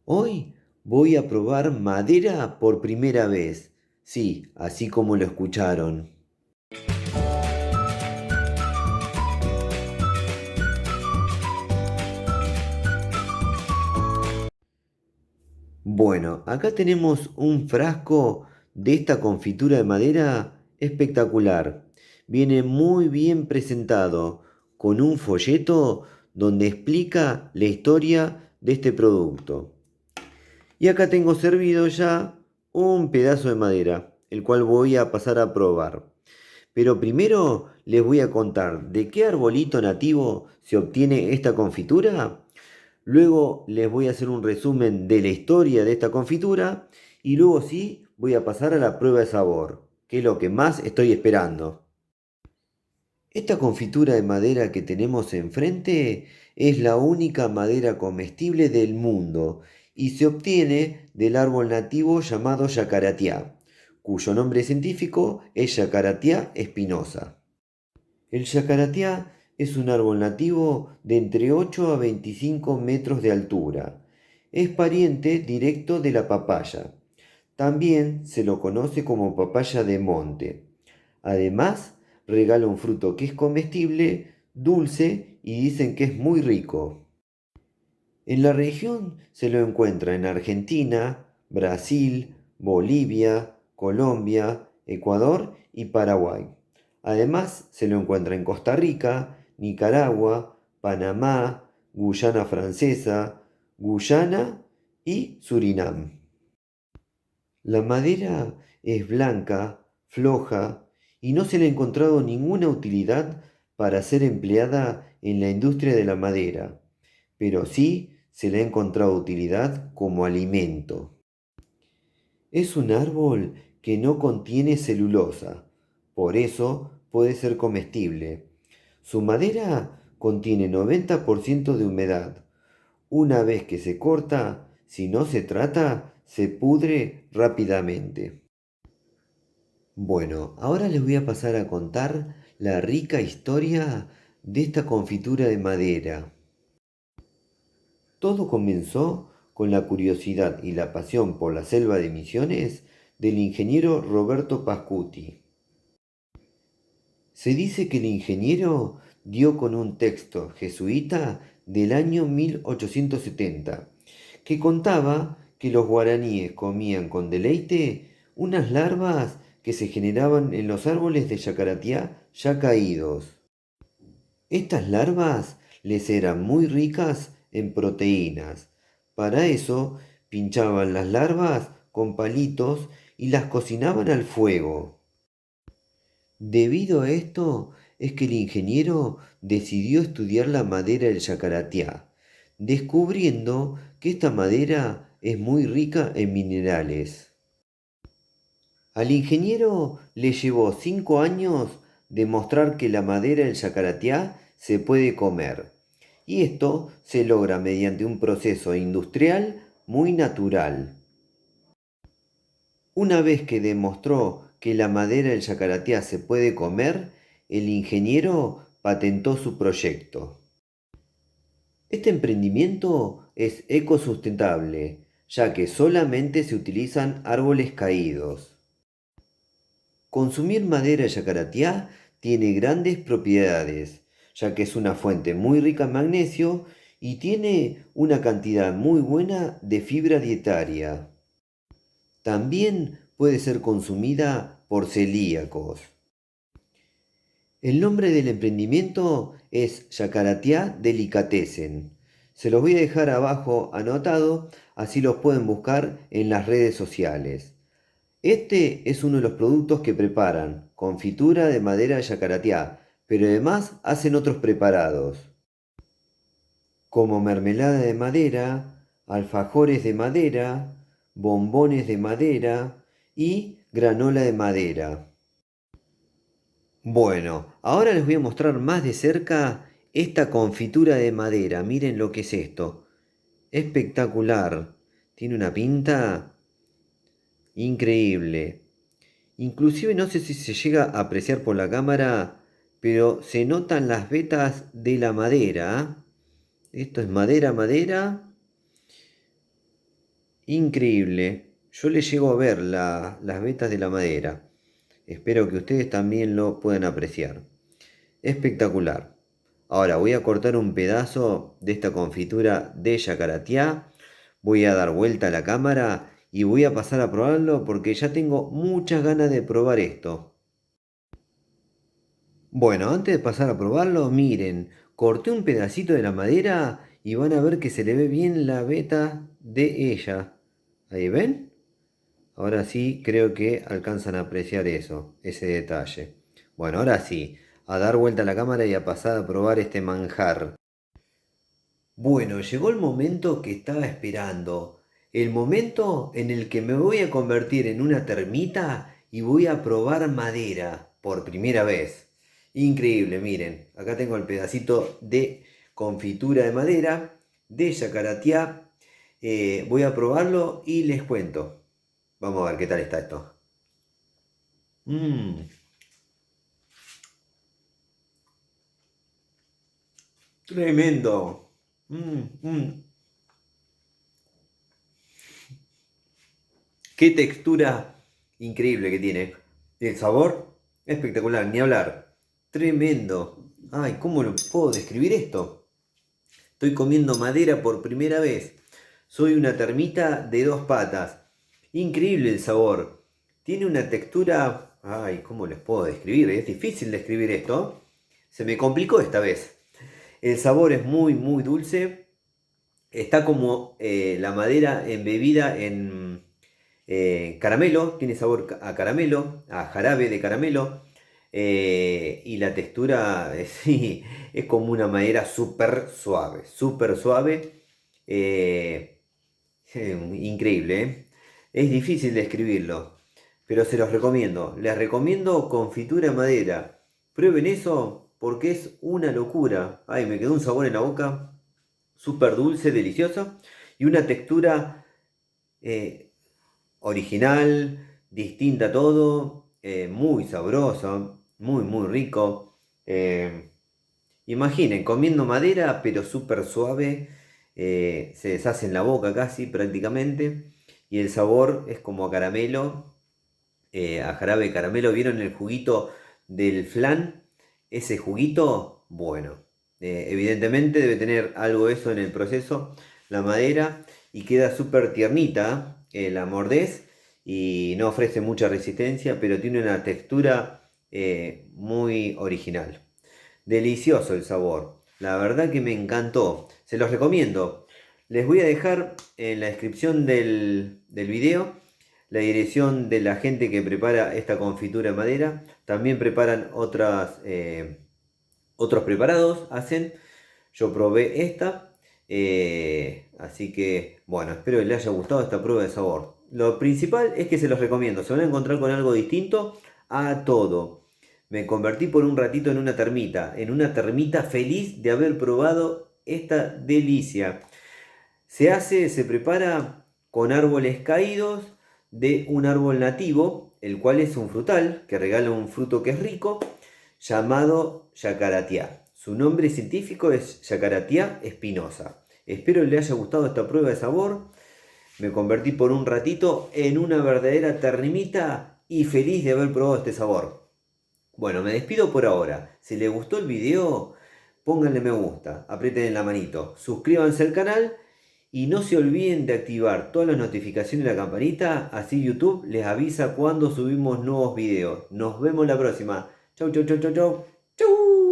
Hoy voy a probar madera por primera vez. Sí, así como lo escucharon. Bueno, acá tenemos un frasco de esta confitura de madera espectacular. Viene muy bien presentado, con un folleto donde explica la historia de este producto. Y acá tengo servido ya un pedazo de madera, el cual voy a pasar a probar. Pero primero les voy a contar de qué arbolito nativo se obtiene esta confitura. Luego les voy a hacer un resumen de la historia de esta confitura. Y luego sí voy a pasar a la prueba de sabor, que es lo que más estoy esperando. Esta confitura de madera que tenemos enfrente es la única madera comestible del mundo y se obtiene del árbol nativo llamado Yacaratiá, cuyo nombre científico es Yacaratiá espinosa. El Yacaratiá es un árbol nativo de entre 8 a 25 metros de altura. Es pariente directo de la papaya. También se lo conoce como papaya de monte. Además, regala un fruto que es comestible, dulce y dicen que es muy rico. En la región se lo encuentra en Argentina, Brasil, Bolivia, Colombia, Ecuador y Paraguay. Además, se lo encuentra en Costa Rica, Nicaragua, Panamá, Guyana Francesa, Guyana y Surinam. La madera es blanca, floja y no se le ha encontrado ninguna utilidad para ser empleada en la industria de la madera, pero sí se le ha encontrado utilidad como alimento. Es un árbol que no contiene celulosa, por eso puede ser comestible. Su madera contiene 90% de humedad. Una vez que se corta, si no se trata, se pudre rápidamente. Bueno, ahora les voy a pasar a contar la rica historia de esta confitura de madera. Todo comenzó con la curiosidad y la pasión por la selva de Misiones del ingeniero Roberto Pascuti. Se dice que el ingeniero dio con un texto jesuita del año 1870 que contaba que los guaraníes comían con deleite unas larvas que se generaban en los árboles de yacaratiá ya caídos. Estas larvas les eran muy ricas en proteínas. Para eso pinchaban las larvas con palitos y las cocinaban al fuego. Debido a esto es que el ingeniero decidió estudiar la madera del yacaratiá, descubriendo que esta madera es muy rica en minerales. Al ingeniero le llevó 5 años demostrar que la madera del yacaratiá se puede comer, y esto se logra mediante un proceso industrial muy natural. Una vez que demostró que la madera del yacaratiá se puede comer, el ingeniero patentó su proyecto. Este emprendimiento es ecosustentable, ya que solamente se utilizan árboles caídos. Consumir madera de yacaratiá tiene grandes propiedades, ya que es una fuente muy rica en magnesio y tiene una cantidad muy buena de fibra dietaria. También puede ser consumida por celíacos. El nombre del emprendimiento es Yacaratiá Delicatessen. Se los voy a dejar abajo anotado, así los pueden buscar en las redes sociales. Este es uno de los productos que preparan, confitura de madera de yacaratiá, pero además hacen otros preparados, como mermelada de madera, alfajores de madera, bombones de madera y granola de madera. Bueno, ahora les voy a mostrar más de cerca esta confitura de madera. Miren lo que es esto. Espectacular. Tiene una pinta increíble. Inclusive no sé si se llega a apreciar por la cámara, pero se notan las vetas de la madera. ¿Ah? Esto es madera, madera. Increíble. Yo le llego a ver las vetas de la madera. Espero que ustedes también lo puedan apreciar. Espectacular. Ahora voy a cortar un pedazo de esta confitura de yacaratiá. Voy a dar vuelta a la cámara y voy a pasar a probarlo porque ya tengo muchas ganas de probar esto. Bueno, antes de pasar a probarlo, miren, corté un pedacito de la madera y van a ver que se le ve bien la veta de ella. ¿Ahí ven? Ahora sí creo que alcanzan a apreciar eso, ese detalle. Bueno, ahora sí, a dar vuelta a la cámara y a pasar a probar este manjar. Bueno, llegó el momento que estaba esperando. El momento en el que me voy a convertir en una termita y voy a probar madera por primera vez. Increíble, miren. Acá tengo el pedacito de confitura de madera de yacaratiá. Voy a probarlo y les cuento. Vamos a ver qué tal está esto. Mmm, tremendo. Mmm. Qué textura increíble que tiene. El sabor espectacular, ni hablar. Tremendo. Ay, ¿cómo lo puedo describir esto? Estoy comiendo madera por primera vez. Soy una termita de dos patas. Increíble el sabor. Tiene una textura... Ay, ¿cómo les puedo describir? Es difícil describir esto. Se me complicó esta vez. El sabor es muy, muy dulce. Está como la madera embebida en caramelo, tiene sabor a caramelo, a jarabe de caramelo. Y la textura sí, es como una madera súper suave, súper suave. eh, Increíble, ¿eh? Es difícil describirlo, pero se los recomiendo. Les recomiendo confitura de madera. Prueben eso porque es una locura. Ay, me quedó un sabor en la boca súper dulce, delicioso y una textura eh, original, distinta a todo, muy sabroso, muy, muy rico. Eh, Imaginen, comiendo madera, pero súper suave, se deshace en la boca casi prácticamente, y el sabor es como a caramelo, a jarabe de caramelo. ¿Vieron el juguito del flan? Ese juguito, bueno, evidentemente debe tener algo de eso en el proceso, la madera, y queda súper tiernita, la mordés y no ofrece mucha resistencia, pero tiene una textura muy original. Delicioso el sabor. La verdad que me encantó. Se los recomiendo. Les voy a dejar en la descripción del video la dirección de la gente que prepara esta confitura de madera. También preparan otros preparados. Hacen. Yo probé esta. Así que, bueno, espero que les haya gustado esta prueba de sabor. Lo principal es que se los recomiendo. Se van a encontrar con algo distinto a todo. Me convertí por un ratito en una termita feliz de haber probado esta delicia. Se prepara con árboles caídos de un árbol nativo, el cual es un frutal que regala un fruto que es rico, llamado Yacaratiá. Su nombre científico es Yacaratiá espinosa. Espero le haya gustado esta prueba de sabor. Me convertí por un ratito en una verdadera termita y feliz de haber probado este sabor. Bueno, me despido por ahora. Si les gustó el video, pónganle me gusta, aprieten la manito, suscríbanse al canal y no se olviden de activar todas las notificaciones de la campanita, así YouTube les avisa cuando subimos nuevos videos. Nos vemos la próxima. Chau, chau, chau, chau, chau. Chau.